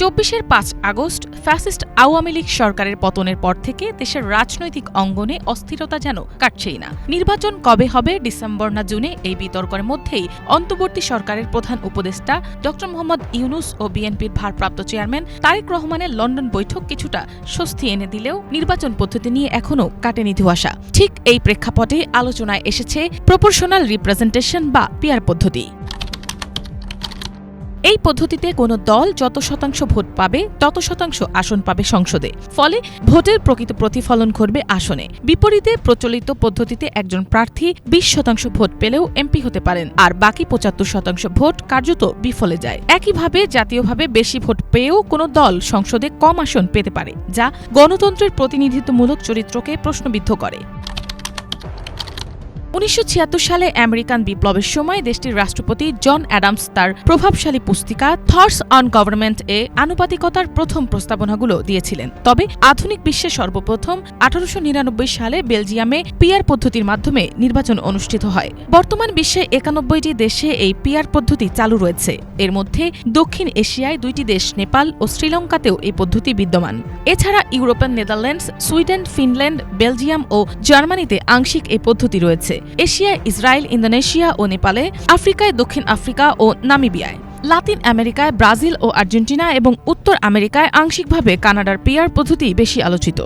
২৪-এর ৫ August fascist Awami League সরকারের পতনের পর থেকে দেশের রাজনৈতিক অঙ্গনে অস্থিরতা যেন কাটছেই না। নির্বাচন কবে হবে, ডিসেম্বর না জুনে, এই বিতর্কের মধ্যেই অন্তর্বর্তী সরকারের প্রধান উপদেষ্টা ড মোহাম্মদ ইউনূস ও বিএনপির ভারপ্রাপ্ত চেয়ারম্যান তারেক রহমানের লন্ডন বৈঠক কিছুটা স্বস্তি এনে দিলেও নির্বাচন পদ্ধতি নিয়ে এখনও কাটেনি ধোঁয়াশা। ঠিক এই প্রেক্ষাপটে আলোচনায় এসেছে প্রপোর্শনাল রিপ্রেজেন্টেশন বা পিআর পদ্ধতি। এই পদ্ধতিতে কোনো দল যত শতাংশ ভোট পাবে তত শতাংশ আসন পাবে সংসদে, ফলে ভোটের প্রকৃত প্রতিফলন ঘটবে আসনে। বিপরীতে প্রচলিত পদ্ধতিতে একজন প্রার্থী ২০% ভোট পেলেও এমপি হতে পারেন, আর বাকি ৭৫% ভোট কার্যত বিফলে যায়। একইভাবে জাতীয়ভাবে বেশি ভোট পেয়েও কোনো দল সংসদে কম আসন পেতে পারে, যা গণতন্ত্রের প্রতিনিধিত্বমূলক চরিত্রকে প্রশ্নবিদ্ধ করে। ১৯৭৬ সালে আমেরিকান বিপ্লবের সময় দেশটির রাষ্ট্রপতি জন অ্যাডামস তার প্রভাবশালী পুস্তিকা থটস অন গভর্নমেন্ট এ আনুপাতিকতার প্রথম প্রস্তাবনাগুলো দিয়েছিলেন। তবে আধুনিক বিশ্বে সর্বপ্রথম ১৮৯৯ সালে বেলজিয়ামে পিআর পদ্ধতির মাধ্যমে নির্বাচন অনুষ্ঠিত হয়। বর্তমান বিশ্বে ৯১টি দেশে এই পিআর পদ্ধতি চালু রয়েছে। এর মধ্যে দক্ষিণ এশিয়ায় ২টি দেশ নেপাল ও শ্রীলঙ্কাতেও এই পদ্ধতি বিদ্যমান। এছাড়া ইউরোপের নেদারল্যান্ডস, সুইডেন, ফিনল্যান্ড, বেলজিয়াম ও জার্মানিতে আংশিক এই পদ্ধতি রয়েছে। এশিয়ায় ইসরায়েল, ইন্দোনেশিয়া ও নেপালে, আফ্রিকায় দক্ষিণ আফ্রিকা ও নামিবিয়ায়, লাতিন আমেরিকায় ব্রাজিল ও আর্জেন্টিনা এবং উত্তর আমেরিকায় আংশিকভাবে কানাডার পিআর পদ্ধতি বেশি আলোচিত।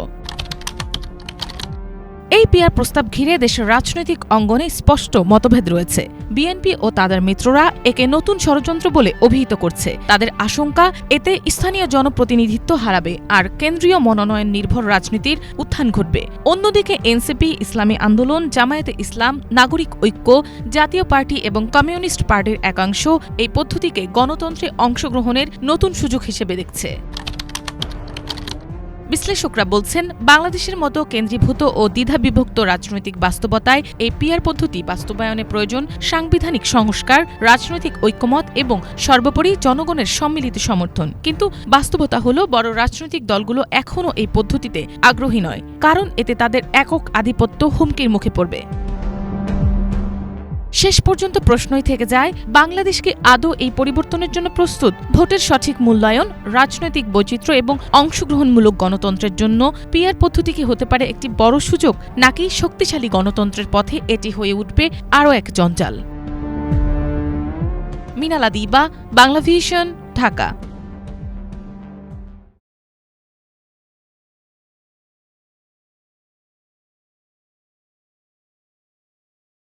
এই পিআর প্রস্তাব ঘিরে দেশের রাজনৈতিক অঙ্গনে স্পষ্ট মতভেদ রয়েছে। বিএনপি ও তাদের মিত্ররা একে নতুন ষড়যন্ত্র বলে অভিহিত করছে। তাদের আশঙ্কা, এতে স্থানীয় জনপ্রতিনিধিত্ব হারাবে আর কেন্দ্রীয় মনোনয়ন নির্ভর রাজনীতির উত্থান ঘটবে। অন্যদিকে এনসিপি, ইসলামী আন্দোলন, জামায়াতে ইসলাম, নাগরিক ঐক্য, জাতীয় পার্টি এবং কমিউনিস্ট পার্টির একাংশ এই পদ্ধতিকে গণতন্ত্রে অংশগ্রহণের নতুন সুযোগ হিসেবে দেখছে। বিশ্লেষকরা বলছেন, বাংলাদেশের মতো কেন্দ্রীভূত ও দ্বিধাবিভক্ত রাজনৈতিক বাস্তবতায় এই পিআর পদ্ধতি বাস্তবায়নে প্রয়োজন সাংবিধানিক সংস্কার, রাজনৈতিক ঐক্যমত এবং সর্বোপরি জনগণের সম্মিলিত সমর্থন। কিন্তু বাস্তবতা হলো, বড় রাজনৈতিক দলগুলো এখনও এই পদ্ধতিতে আগ্রহী নয়, কারণ এতে তাদের একক আধিপত্য হুমকির মুখে পড়বে। শেষ পর্যন্ত প্রশ্নই থেকে যায়, বাংলাদেশ কি আদৌ এই পরিবর্তনের জন্য প্রস্তুত? ভোটের সঠিক মূল্যায়ন, রাজনৈতিক বৈচিত্র্য এবং অংশগ্রহণমূলক গণতন্ত্রের জন্য পিআর পদ্ধতি কি হতে পারে একটি বড় সুযোগ, নাকি শক্তিশালী গণতন্ত্রের পথে এটি হয়ে উঠবে আরও এক জঞ্জাল? মিনালা দিবা, বাংলাভিশন, ঢাকা।